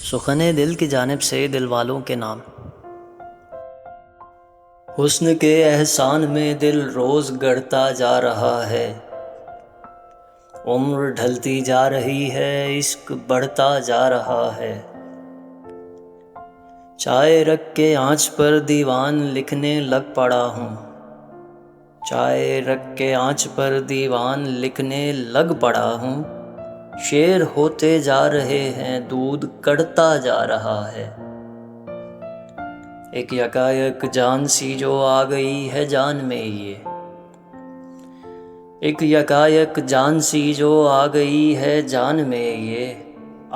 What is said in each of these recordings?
سخن دل کی جانب سے دل والوں کے نام۔ حسن کے احسان میں دل روز گڑتا جا رہا ہے، عمر ڈھلتی جا رہی ہے، عشق بڑھتا جا رہا ہے۔ چائے رکھ کے آنچ پر دیوان لکھنے لگ پڑا ہوں، چائے رکھ کے آنچ پر دیوان لکھنے لگ پڑا ہوں۔ شعر ہوتے جا رہے ہیں، دودھ کڑتا جا رہا ہے۔ ایک یکایک جان سی جو آ گئی ہے جان میں یہ، ایک یکایک جان سی جو آ گئی ہے جان میں یہ،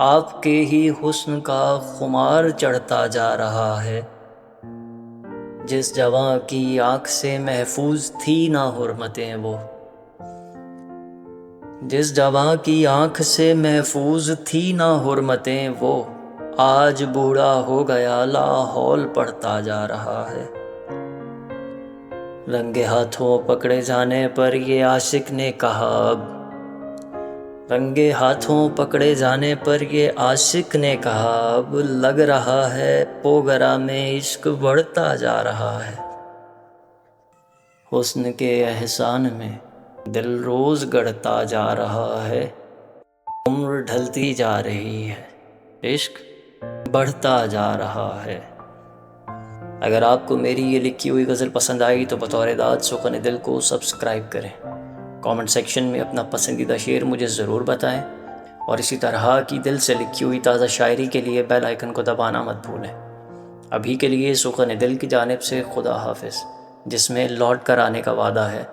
آپ کے ہی حسن کا خمار چڑھتا جا رہا ہے۔ جس جواں کی آنکھ سے محفوظ تھی نہ حرمتیں وہ، جس جواں کی آنکھ سے محفوظ تھی نہ حرمتیں وہ، آج بوڑھا ہو گیا لاحول پڑھتا جا رہا ہے۔ رنگے ہاتھوں پکڑے جانے پر یہ عاشق نے کہا اب، رنگے ہاتھوں پکڑے جانے پر یہ عاشق نے کہا اب، لگ رہا ہے پوگرا میں عشق بڑھتا جا رہا ہے۔ حسن کے احسان میں دل روز گڑتا جا رہا ہے، عمر ڈھلتی جا رہی ہے، عشق بڑھتا جا رہا ہے۔ اگر آپ کو میری یہ لکھی ہوئی غزل پسند آئی تو بطور داد سخن دل کو سبسکرائب کریں، کامنٹ سیکشن میں اپنا پسندیدہ شعر مجھے ضرور بتائیں، اور اسی طرح کی دل سے لکھی ہوئی تازہ شاعری کے لیے بیل آئیکن کو دبانا مت بھولیں۔ ابھی کے لیے سخن دل کی جانب سے خدا حافظ، جس میں لوٹ کر آنے کا وعدہ ہے۔